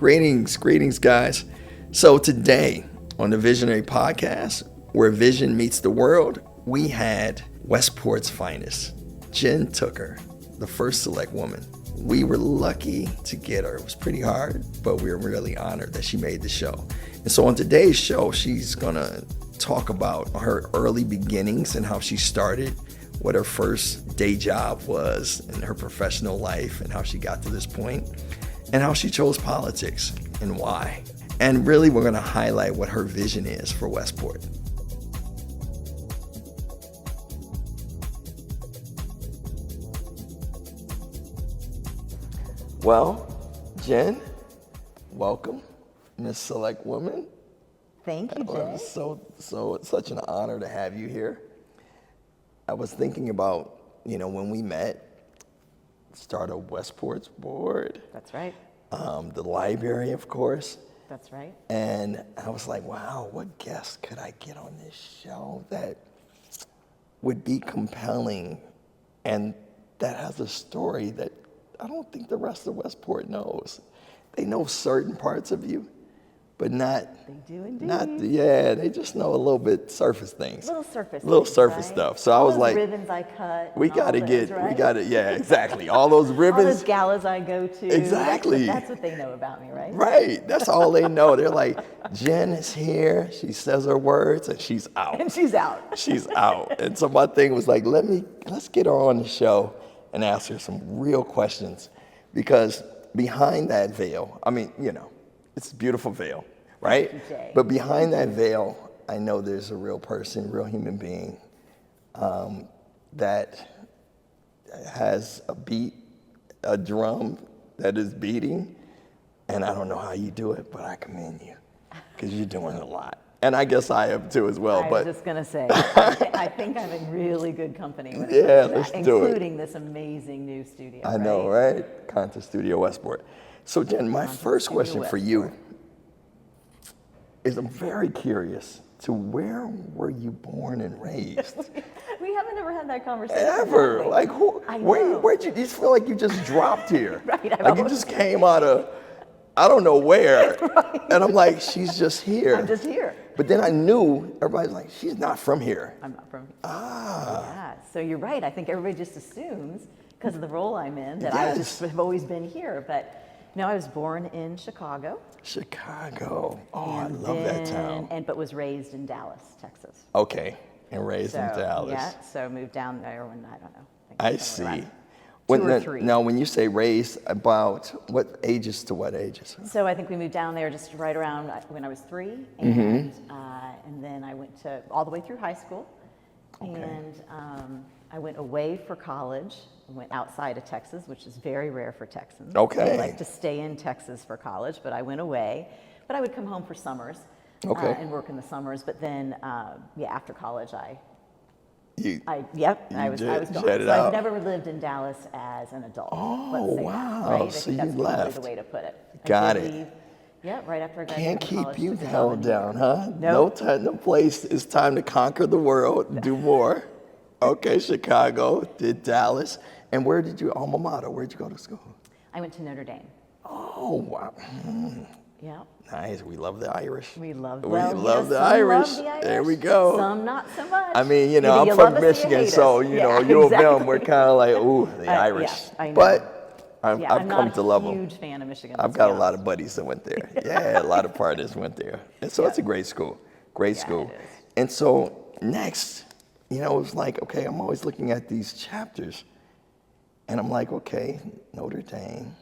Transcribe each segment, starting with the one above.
Greetings, guys. So today on the Visionary Podcast, where vision meets the world, we had Westport's finest, Jen Tooker, the First Selectwoman. We were lucky to get her. It was pretty hard, but we were really honored that she made the show. And so on today's show, she's gonna talk about her early beginnings and how she started, what her first day job was in her professional life and how she got to this point, and how she chose politics and why. And really, we're gonna highlight what her vision is for Westport. Well, Jen, welcome, Miss Selectwoman. Thank you, Jay. It's such an honor to have you here. I was thinking about, when we met, start a Westport's board. That's right. The library, of course. That's right. And I was like, wow, what guest could I get on this show that would be compelling and that has a story that I don't think the rest of Westport knows. They know certain parts of you, but not. They do indeed. They just know a little bit surface things. Little surface right? Stuff. So I was like, ribbons I cut. We got to, exactly. All those ribbons. All those galas I go to. Exactly. That's what they know about me, right? Right. That's all they know. They're like, Jen is here. She says her words and she's out. And she's out. She's out. And so my thing was like, let's get her on the show and ask her some real questions, because behind that veil, it's a beautiful veil, right? But behind that veil, I know there's a real person, real human being that has a beat, a drum that is beating, and I don't know how you do it, but I commend you because you're doing a lot. And I guess I am too as well. I was just going to say, I think I'm in really good company with let's do it. Including this amazing new studio. I know, right? Content Studio Westport. So Jen, my first question for you is, I'm very curious to where were you born and raised? We haven't ever had that conversation. Ever. Like, where'd you feel like you just dropped here? Right. Like you just came out of, I don't know where. Right. And I'm like, she's just here. I'm just here. But then I knew, everybody's like, she's not from here. I'm not from here. Ah. Yeah, so you're right. I think everybody just assumes, because of the role I'm in, that Yes. I just have always been here. But no, I was born in Chicago. Chicago. Oh, I love that town. But was raised in Dallas, Texas. Okay, and raised in Dallas. Yeah, so moved down there when, I don't know. I see. Two or three. Now, when you say raised, about what ages to what ages? So I think we moved down there just right around when I was 3, and then I went all the way through high school, and I went away for college. I went outside of Texas, which is very rare for Texans. Okay. They like to stay in Texas for college, but I went away. But I would come home for summers and work in the summers. But then, after college, I was gone. So I've never lived in Dallas as an adult. Oh, wow. That, right? So I think that's you left. probably the way to put it. Got it. Leave, right after I graduated Can't from college. keep you held down, huh? Nope. No place. It's time to conquer the world, do more. Okay, Chicago, did Dallas. And where did you, alma mater, where'd you go to school? I went to Notre Dame. Oh, wow. Yeah. Nice. We love the Irish. We love the Irish. Love the Irish. There we go. Some not so much. I mean, I'm from Michigan, so, you of them, we're kind of like, ooh, the Irish. I know. But I've come to love them. I'm not a huge fan of Michigan. I've got a lot of buddies that went there. A lot of partners went there. And so it's a great school. Great school. It is. And so next, it was like, okay, I'm always looking at these chapters. And I'm like, okay, Notre Dame.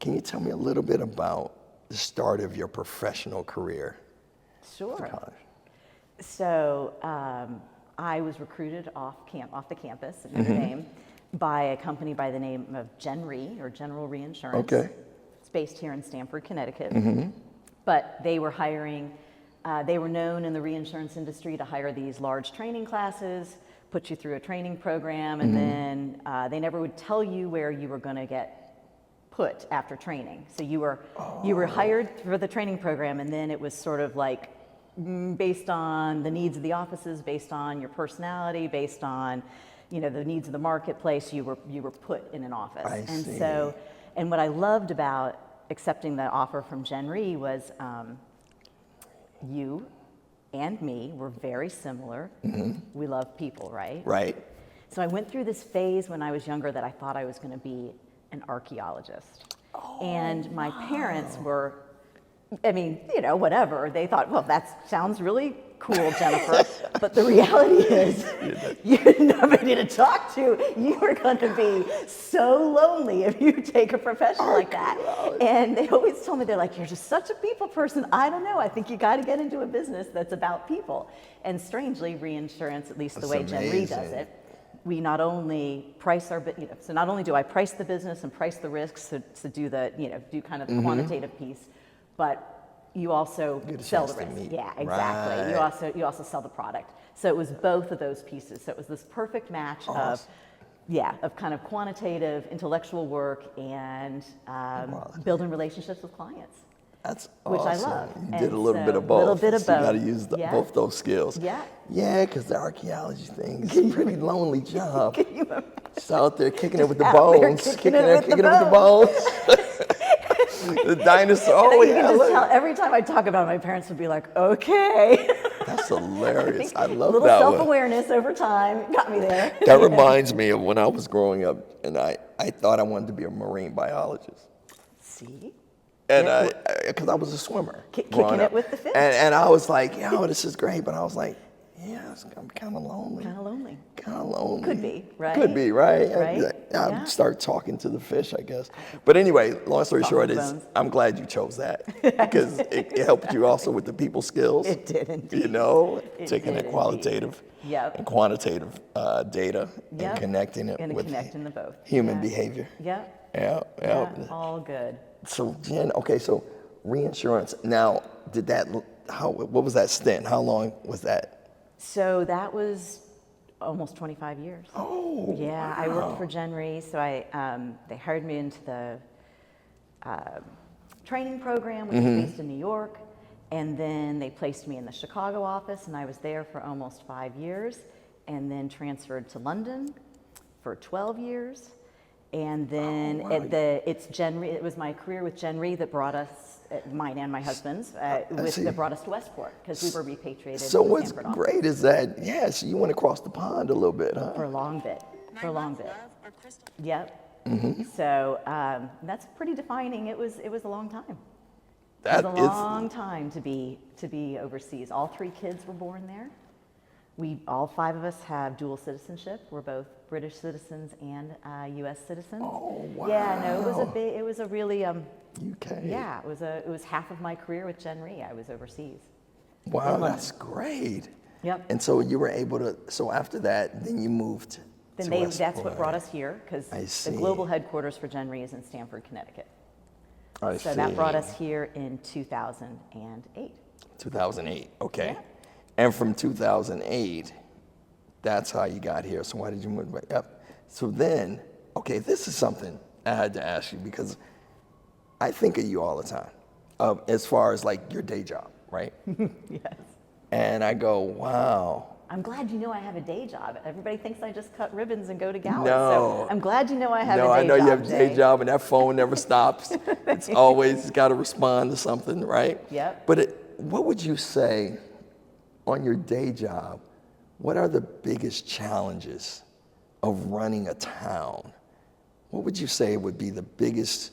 Can you tell me a little bit about the start of your professional career? Sure. So I was recruited off the campus at Notre Dame by a company by the name of General Reinsurance. Okay. It's based here in Stamford, Connecticut. But they were hiring, they were known in the reinsurance industry to hire these large training classes, put you through a training program, and then they never would tell you where you were going to get put after training. So you were hired for the training program, and then it was sort of like based on the needs of the offices, based on your personality, based on the needs of the marketplace, you were put in an office. I see. And what I loved about accepting the offer from Jen Rhee was you and me were very similar. We love people, right? Right. So I went through this phase when I was younger that I thought I was going to be an archaeologist. And my parents were, I mean, you know, whatever. They thought, well, that sounds really cool, Jennifer. But the reality is, you're nobody to talk to. You are going to be so lonely if you take a profession like that. And they always told me, they're like, you're just such a people person. I don't know. I think you got to get into a business that's about people. And strangely, reinsurance, at least the way Jen Rhee does it, we not only price our, you know, so not only do I price the business and price the risks to do the, you know, do kind of the quantitative piece, but you also sell the risk. Yeah, exactly. Right. You also sell the product. So it was both of those pieces. So it was this perfect match of kind of quantitative, intellectual work and building relationships with clients. That's which awesome. I love. You did a little bit of both. Little bit of so both. You got to use both those skills. Yeah. Yeah, because the archaeology thing is a pretty lonely job. Can you imagine? Just out there kicking it with the Out there bones. kicking it with the bones. The dinosaur. Oh, you yeah. can just tell, every time I talk about it, my parents would be like, okay. That's hilarious. I love little that one. self-awareness over time got me there. That reminds me of when I was growing up and I thought I wanted to be a marine biologist. See? And because I was a swimmer. Kicking it with the fish. And I was like, yo, this is great. But I was like, yeah, I'm kind of lonely. Kind of lonely. Kind of lonely. Could be, right? Could be, right? Right? I'd start talking to the fish, I guess. But anyway, long story short is, bones. I'm glad you chose that because it helped you also with the people skills. It did indeed. You know, It taking did the qualitative and quantitative data and connecting it with connecting the both. human behavior. Yep. Yeah. All good. So Jen, okay, so reinsurance. Now, what was that stint? How long was that? So that was almost 25 years. Oh, yeah. Wow. I worked for Jen Rhee, so they hired me into the training program, which is based in New York, and then they placed me in the Chicago office, and I was there for almost 5 years, and then transferred to London for 12 years. And then it's Jen Rhee. It was my career with Jen Rhee that brought us, mine and my husband's, that brought us to Westport because we were repatriated. So to what's Stanford great is that so you went across the pond a little bit, huh? for a long bit. Yep. So that's pretty defining. It was a long time. It was a long time to be overseas. All 3 kids were born there. All 5 of us have dual citizenship. We're both British citizens and U.S. citizens. Oh, wow. Yeah, no, it was a really UK. Yeah, it was half of my career with Jen Rhee. I was overseas. Wow, that's great. Yep. And so you were able to. So after that, then you moved. Then that's what brought us here because the global headquarters for Jen Rhee is in Stamford, Connecticut. So that brought us here in 2008. 2008. Okay. Yeah. And from 2008, that's how you got here. So why did you move back up? So then, okay, this is something I had to ask you because I think of you all the time, as far as like your day job, right? Yes. And I go, wow. I'm glad you know I have a day job. Everybody thinks I just cut ribbons and go to galas. No. So I'm glad you know I have a day No, job. I know you have a day Jay. job and that phone never stops. It's always got to respond to something, right? Yep. But what would you say on your day job, what are the biggest challenges of running a town? What would you say would be the biggest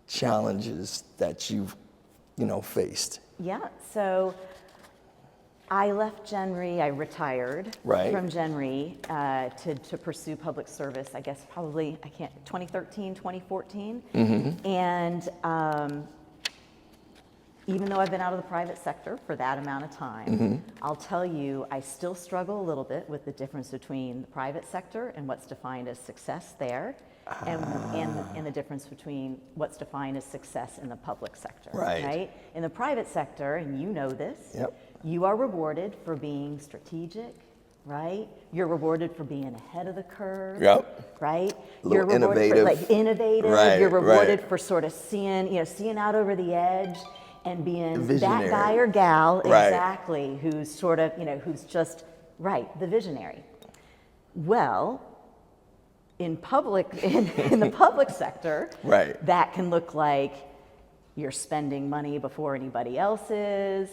challenges that you've, faced? Yeah, so I left Jen Rhee, I retired from Jen Rhee to pursue public service, I guess probably, 2013, 2014. And even though I've been out of the private sector for that amount of time, I'll tell you, I still struggle a little bit with the difference between the private sector and what's defined as success there, and the difference between what's defined as success in the public sector. Right? In the private sector, and you know this, you are rewarded for being strategic, right? You're rewarded for being ahead of the curve, right? You're rewarded innovative. for innovative. You're rewarded for sort of seeing out over the edge and being that guy or gal, exactly, who's sort of, who's just, the visionary. Well, in the public sector, that can look like You're spending money before anybody else is.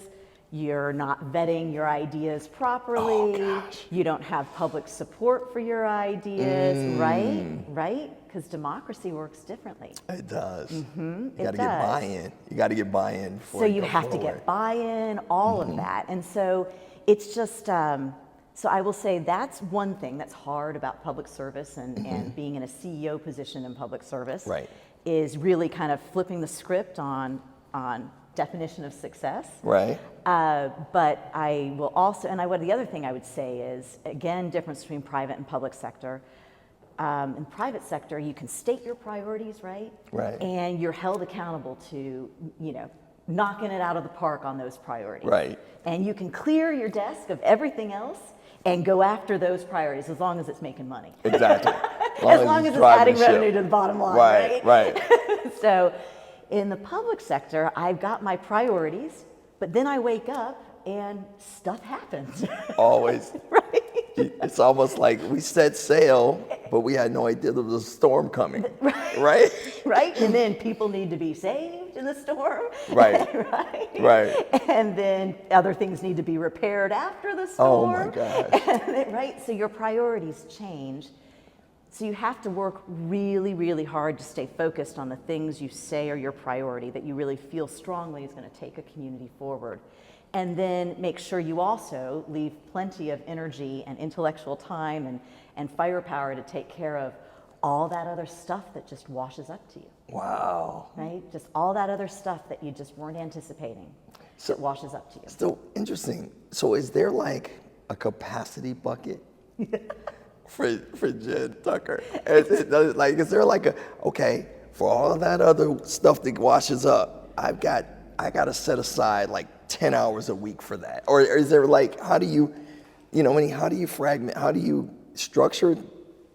You're not vetting your ideas properly. Oh, gosh. You don't have public support for your ideas, right? Right? Because democracy works differently. It does. You It got to get does. buy-in. You got to get buy-in before So you you go have to forward. get buy-in, all of that. And so it's just, so I will say that's one thing that's hard about public service and being in a CEO position in public service. Right. Is really kind of flipping the script on definition of success. Right. But I will also, and the other thing I would say is, again, difference between private and public sector. In private sector, you can state your priorities, right? Right. And you're held accountable to, knocking it out of the park on those priorities. Right. And you can clear your desk of everything else and go after those priorities as long as it's making money. Exactly. As long as it's driving adding the ship. revenue to the bottom line, Right. right? So in the public sector, I've got my priorities, but then I wake up and stuff happens. Always. Right? It's almost like we set sail, but we had no idea there was a storm coming. Right? Right? And then people need to be saved in the storm. Right. Right? Right. And then other things need to be repaired after the Oh storm. my gosh. Right? So your priorities change. So you have to work really, really hard to stay focused on the things you say are your priority, that you really feel strongly is going to take a community forward. And then make sure you also leave plenty of energy and intellectual time and firepower to take care of all that other stuff that just washes up to you. Wow. Right? Just all that other stuff that you just weren't anticipating that washes up to you. So interesting. So is there like a capacity bucket for Jen Tucker? Is there like okay, for all of that other stuff that washes up, I got to set aside like 10 hours a week for that? Or is there like, how do you fragment, how do you structure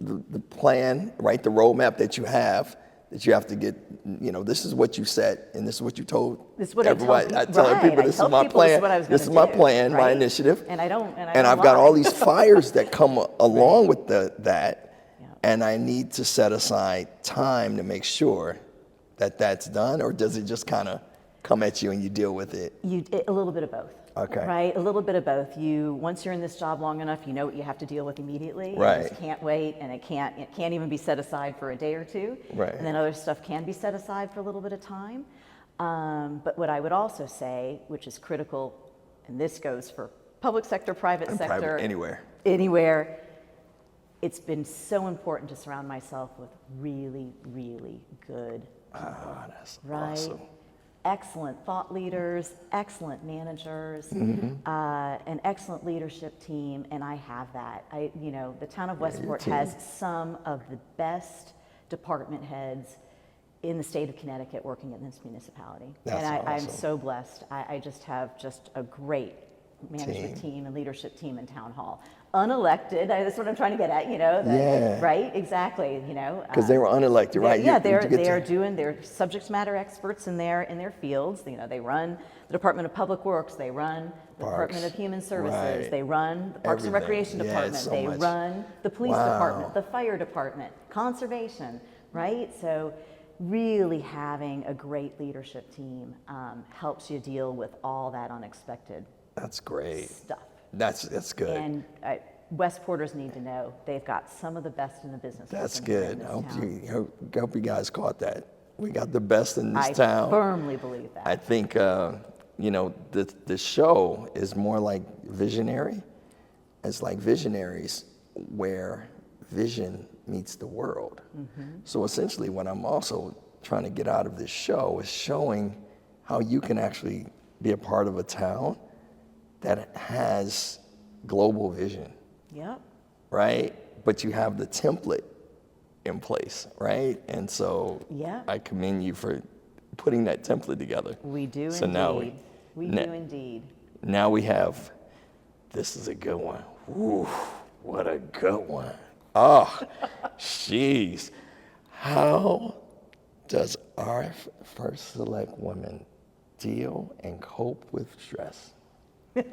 the plan, right? The roadmap that you have to get, this is what you set and this is what you told everybody. I tell people this is my plan. This is my plan, my initiative. And I've got all these fires that come along with that. Yeah. And I need to set aside time to make sure that that's done, or does it just kind of come at you and you deal with it? A little bit of both. Okay. Right? A little bit of both. Once you're in this job long enough, you know what you have to deal with immediately. Right. You just can't wait, and it can't even be set aside for a day or two. Right. And then other stuff can be set aside for a little bit of time. But what I would also say, which is critical, and this goes for public sector, private sector, anywhere, it's been so important to surround myself with really, really good people. That's right? awesome. Excellent thought leaders, excellent managers, an excellent leadership team, and I have that. The town of Westport has some of the best department heads in the state of Connecticut working in this municipality. That's and I'm awesome. so blessed. I just have a great management team and leadership team in town hall. Unelected, that's what I'm trying to get at, right? Exactly, Because they were unelected, right? Yeah, they're subject matter experts in their fields. They run the Department of Public Works, they run the Department of Human Services, right. They run the Parks and Recreation Department, so they much. run the Police Department, the Fire Department, Conservation, right? So really having a great leadership team helps you deal with all that unexpected That's great. stuff. That's good. And Westporters need to know they've got some of the best in the business. That's working here in good. this I town. hope you guys caught that. We got the best in this I town. firmly believe that. I think the show is more like visionary. It's like Visionaries, where vision meets the world. So essentially, what I'm also trying to get out of this show is showing how you can actually be a part of a town that has global vision, Yep. right? But you have the template in place, right? And so Yeah. I commend you for putting that template together. We do So indeed. now we do indeed. Now we have, this is a good one. Ooh, what a good one. Oh, jeez. How does our First Selectwoman deal and cope with stress? What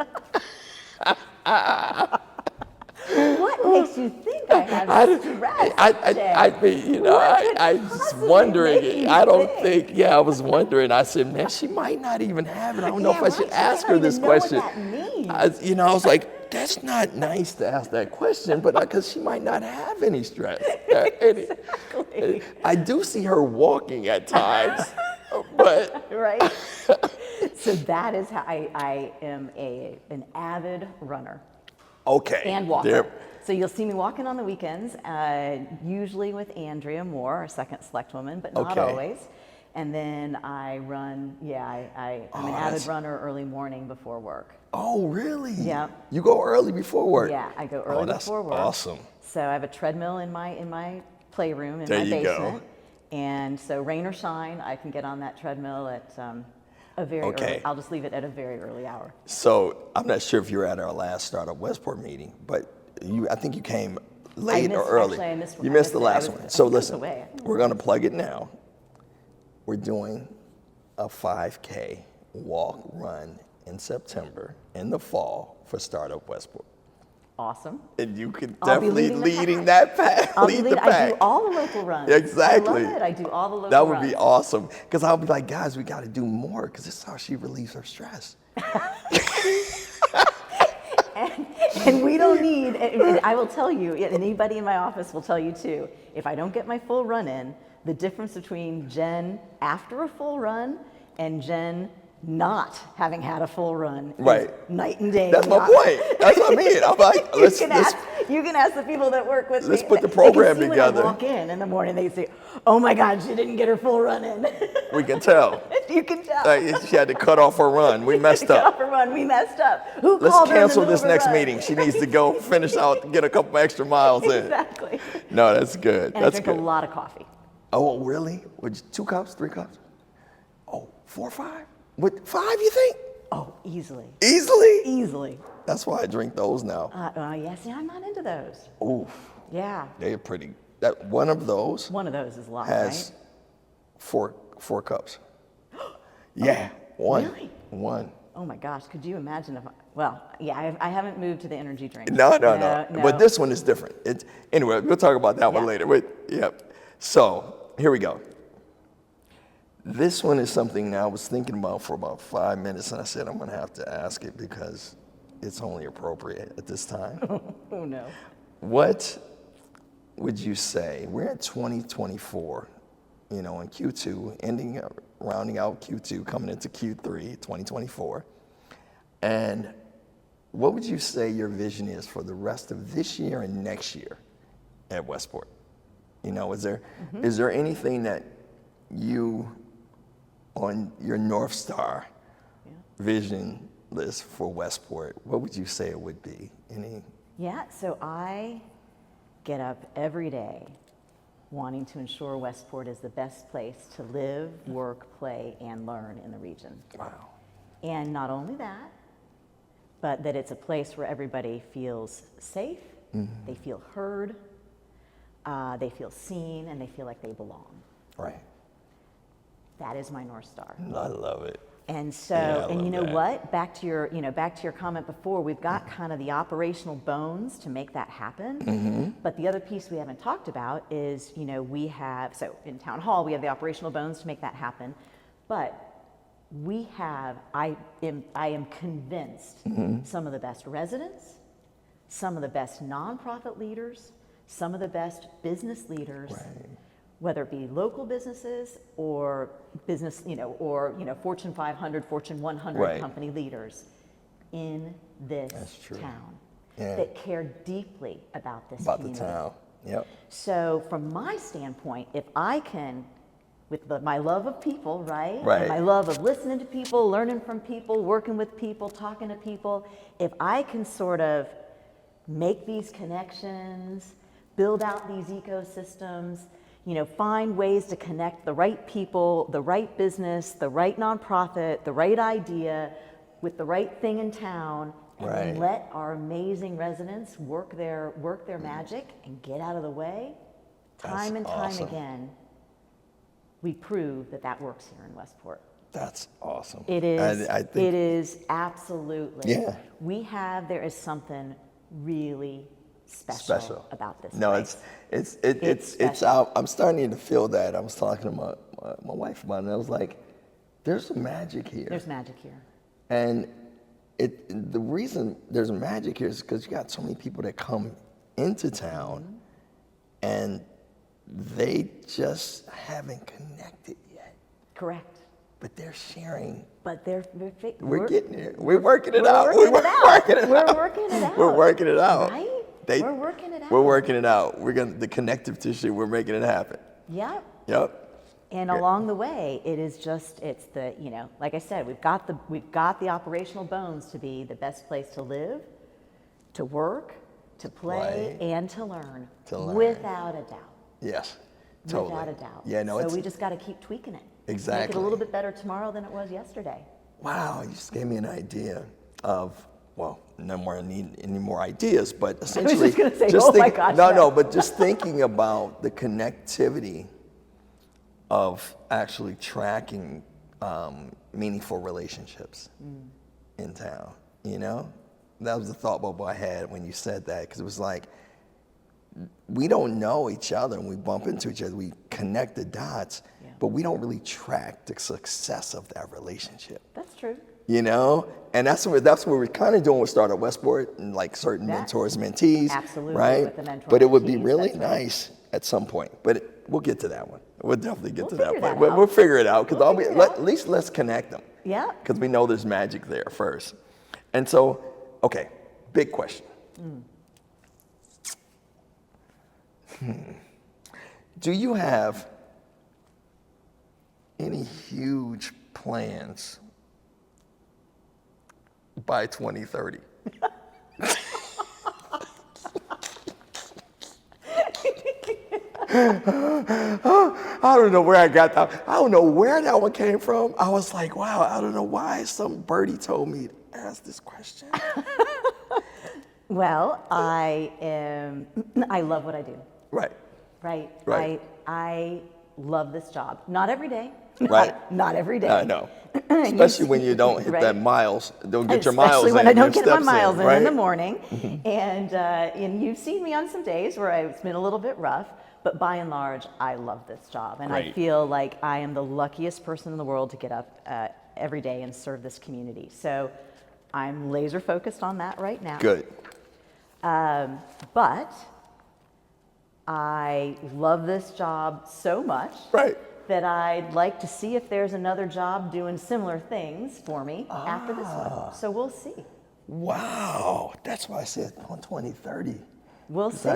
makes you think I have stress, Jay? I mean, you know, I was possibly wondering. make you I don't think? think. Yeah, I was wondering. I said, man, she might not even have it. I don't know if I should She ask might her not this even know what question. that means. You know, I was like, that's not nice to ask that question, but because she might not have any stress. Exactly. I do see her walking at times, but Right? So that is how I am an avid runner okay. and walker. There- So you'll see me walking on the weekends, usually with Andrea Moore, our second Selectwoman, but not Okay. always. And then I run, I'm an avid that's- runner early morning before work. Oh, really? Yeah. You go early before work? Yeah, I go early that's before work. awesome. So I have a treadmill in my playroom in There my you go. basement. And so rain or shine, I can get on that treadmill at a very Okay. early, I'll just leave it at a very early hour. So I'm not sure if you were at our last Startup Westport meeting, but I think you came late or early. Actually, I missed one. You I missed the missed it. last I was- one. I So was listen, away. we're going to plug it now. We're doing a 5K walk run in September in the fall for Startup Westport. Awesome. And you could I'll be definitely leading the leading pack. that pack. I'll lead be the leading, I pack. do all the local runs. Exactly. I love it. I do all the local That would runs. be awesome. Because I'll be like, guys, we got to do more because this is how she relieves her stress. And we don't need, and I will tell you, and anybody in my office will tell you too, if I don't get my full run in, the difference between Jen after a full run and Jen not having had a full run Right. is night and day. That's my point. That's what I mean. I'm like, let's You can ask the people that work with me. let's put the They program can see together. When I walk in the morning, they say, "Oh my God, she didn't get her full run in." we can tell. You can tell. She had to cut off her run. We messed Get up. off her run. We messed up. Who Let's called her in the cancel middle this of her next run? meeting. She needs to go finish out, get a couple extra miles in. Exactly. No, that's good. And That's I drink good. a lot of coffee. Oh, really? Would you, 2 cups, 3 cups? Oh, 4 or 5? What, 5, you think? Oh, easily. Easily? Easily. That's why I drink those now. Yeah, see, I'm not into those. Oof, Yeah. they're pretty. That one of those One of those is a lot, has right? 4 cups. Yeah, one. Really? One. Oh my gosh, could you imagine if I haven't moved to the energy drink. No. But this one is different. Anyway, we'll talk about that one Yeah. later. Wait, yep. So here we go. This one is something I was thinking about for about 5 minutes, and I said I'm going to have to ask it because it's only appropriate at this time. Oh no. What would you say? We're at 2024, in Q2, rounding out Q2, coming into Q3, 2024. And what would you say your vision is for the rest of this year and next year at Westport? Is there anything that you, on your North Star vision list for Westport, what would you say it would be? Yeah, so I get up every day wanting to ensure Westport is the best place to live, work, play, and learn in the region. Wow. And not only that, but that it's a place where everybody feels safe, they feel heard, they feel seen, and they feel like they belong. Right. That is my North Star. I love it. And so, Yeah, I and you love know that. what? Back to your comment before, we've got kind of the operational bones to make that happen. But the other piece we haven't talked about is, we have, so in Town Hall, we have the operational bones to make that happen. But we have, I am convinced, some of the best residents, some of the best nonprofit leaders, some of the best business leaders, whether it be local businesses or business, Fortune 500, Fortune 100 company leaders in this town that care deeply about this community. About the town. Yep. So from my standpoint, if I can, with my love of people, right? Right. And my love of listening to people, learning from people, working with people, talking to people, if I can sort of make these connections, build out these ecosystems, find ways to connect the right people, the right business, the right nonprofit, the right idea with the right thing in town, and then let our amazing residents work their magic and get out of the way, time and time again, we prove that works here in Westport. That's awesome. It is. I think, it is absolutely. Yeah. There is something really special about this No, place. it's out. I'm starting to feel that. I was talking to my wife about it, and I was like, there's some magic here. There's magic here. And the reason there's magic here is because you got so many people that come into town and they just haven't connected yet. Correct. But they're sharing. But we're getting there. We're working it we're out. working We're it out. working it We're out. working it out. We're working it out. Right? We're working it out. We're working it out. The connective tissue, we're making it happen. Yep. Yep. And along the way, it's the, like I said, we've got the operational bones to be the best place to live, to work, to play, and to learn. Without a doubt. Yes. Totally. Without a doubt. Yeah, no, so we just got to keep tweaking it. Exactly. Make it a little bit better tomorrow than it was yesterday. Wow, you just gave me an idea of, well, no more need any more ideas, but essentially, I was just going to say, my gosh. No, but just thinking about the connectivity of actually tracking meaningful relationships in town, That was the thought bubble I had when you said that, because it was like, we don't know each other and we bump into each other, we connect the dots, but we don't really track the success of that relationship. That's true. And that's what we're kind of doing with Startup Westport and like certain mentors, mentees. Absolutely, right? with the mentors, but it would be mentees, really that's right. nice at some point. But we'll get to that one. We'll definitely get to that figure point. that out. We'll figure it out, because We'll at least let's connect them. Yeah. Because we know there's magic there first. And so, okay, big question. Do you have any huge plans by 2030? I don't know where I got that. I don't know where that one came from. I was like, wow, I don't know why some birdie told me to ask this question. Well, I love what I do. Right. Right. I love this job. Not every day. Right. Not every day. I know. Especially when you don't hit that miles, don't get your miles in. Especially when I don't get my steps miles in right? the morning. And you've seen me on some days where it's been a little bit rough, but by and large, I love this job. And I feel like I am the luckiest person in the world to get up every day and serve this community. So I'm laser focused on that right now. Good. But I love this job so much that I'd like to see if there's another job doing similar things for me after this one. So we'll see. Wow, that's why I said on 2030. We'll see.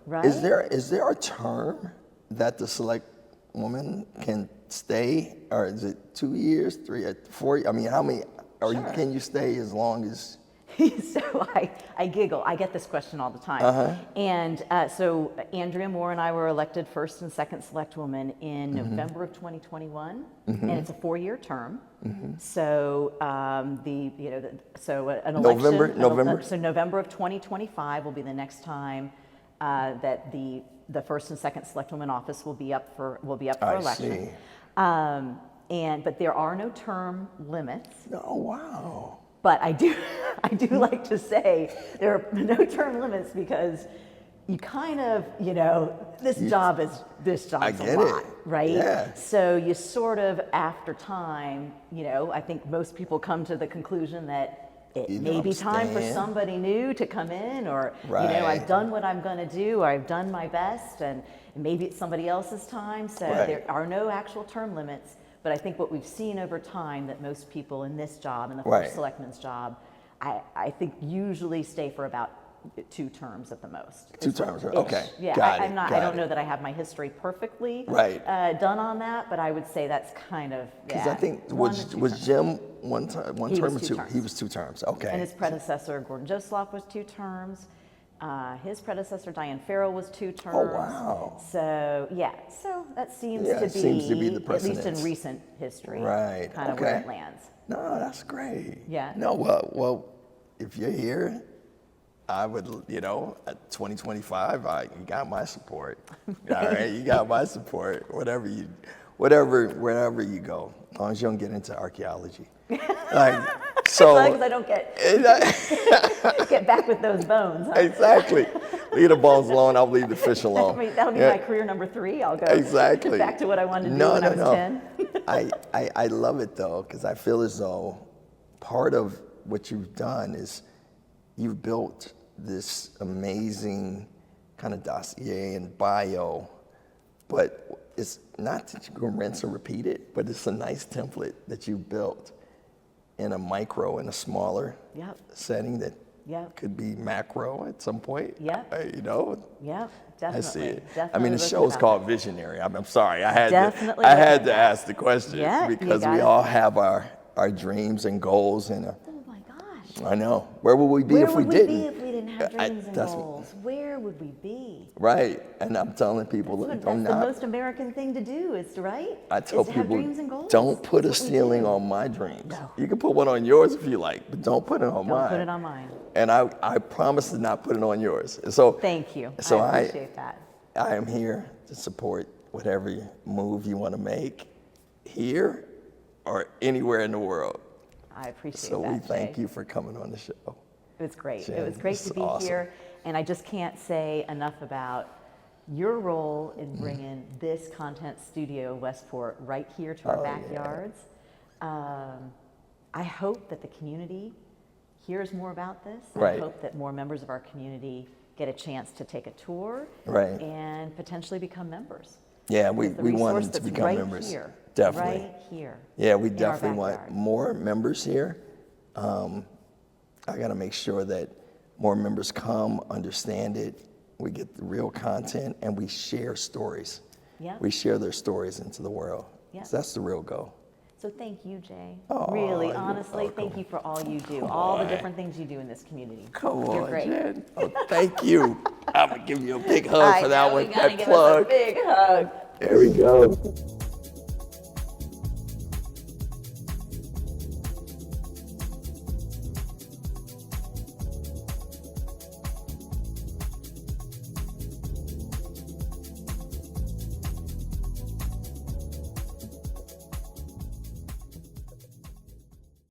Right? Is there a term that the select woman can stay, or is it 2 years, 3, 4? I mean, how many? Or can you stay as long as? So I giggle. I get this question all the time. And so Andrea Moore and I were elected first and second Selectwoman in November of 2021, and it's a 4-year term. So an election. November. So November of 2025 will be the next time that the first and second Selectwoman office will be up for election. But there are no term limits. Oh wow. But I do like to say there are no term limits, because you kind of, this job is a lot, right? Yeah. So you sort of, after time, I think most people come to the conclusion that it may be time for somebody new to come in, or, I've done what I'm going to do, or I've done my best, and maybe it's somebody else's time. So there are no actual term limits. But I think what we've seen over time, that most people in this job, in the first selectman's job, I think usually stay for about 2 terms at the most. 2 terms, okay. Yeah, I don't know that I have my history perfectly done on that, but I would say that's kind of, Because I think, was Jim one term or 2? He was 2 terms, okay. And his predecessor, Gordon Josloff, was 2 terms. His predecessor, Diane Farrell, was 2 terms. Oh, wow. So, so that seems to be the precedent. at least in recent history, kind of okay. where it lands. No, that's great. Yeah. No, well, if you're here, I would, 2025, you got my support. All right, you got my support. Wherever you go, as long as you don't get into archaeology. Like, So as long as I don't get back with those bones. Huh? exactly. Leave the bones alone. I'll leave the fish alone. That'll be my career number 3. I'll go exactly back to what I wanted to do when I was 10. I love it though, because I feel as though part of what you've done is you've built this amazing kind of dossier and bio, but it's not that you can rinse and repeat it, but it's a nice template that you built in a smaller setting that could be macro at some point. Yep. You know? Yep, definitely. I see it. Definitely I mean, the show's called Visionary. I'm sorry. I had to ask the question because we all have our dreams and goals and oh my gosh. I know. Where would we be if we didn't? Where would we be if we didn't have dreams and goals? Where would we be? Right. And I'm telling people, look, that's the most American thing to do, right? I tell to people, have dreams and goals. don't put a ceiling on my dreams. No. You can put one on yours if you like, but don't put it on mine. Don't put it on mine. And I promise to not put it on yours. So thank you. So I appreciate that. I am here to support whatever move you want to make here or anywhere in the world. I appreciate that. So we Jay. thank you for coming on the show. It was great. Jen, it was great to be here. And I just can't say enough about your role in bringing this content studio, Westport, right here to our backyards. Yeah. I hope that the community hears more about this. Right. I hope that more members of our community get a chance to take a tour and potentially become members. Yeah, we want them to become right members. Here, definitely. Right here. Yeah, we definitely want more members here. I got to make sure that more members come, understand it, we get the real content, and we share stories. Yeah. We share their stories into the world. Yeah. So that's the real goal. So thank you, Jay. Oh, really, honestly, thank you for all you do, all the different things you do in this community. You're great. Jen. Oh, thank you. I'm going to give you a big hug for that one. We gotta give us a big hug. There we go.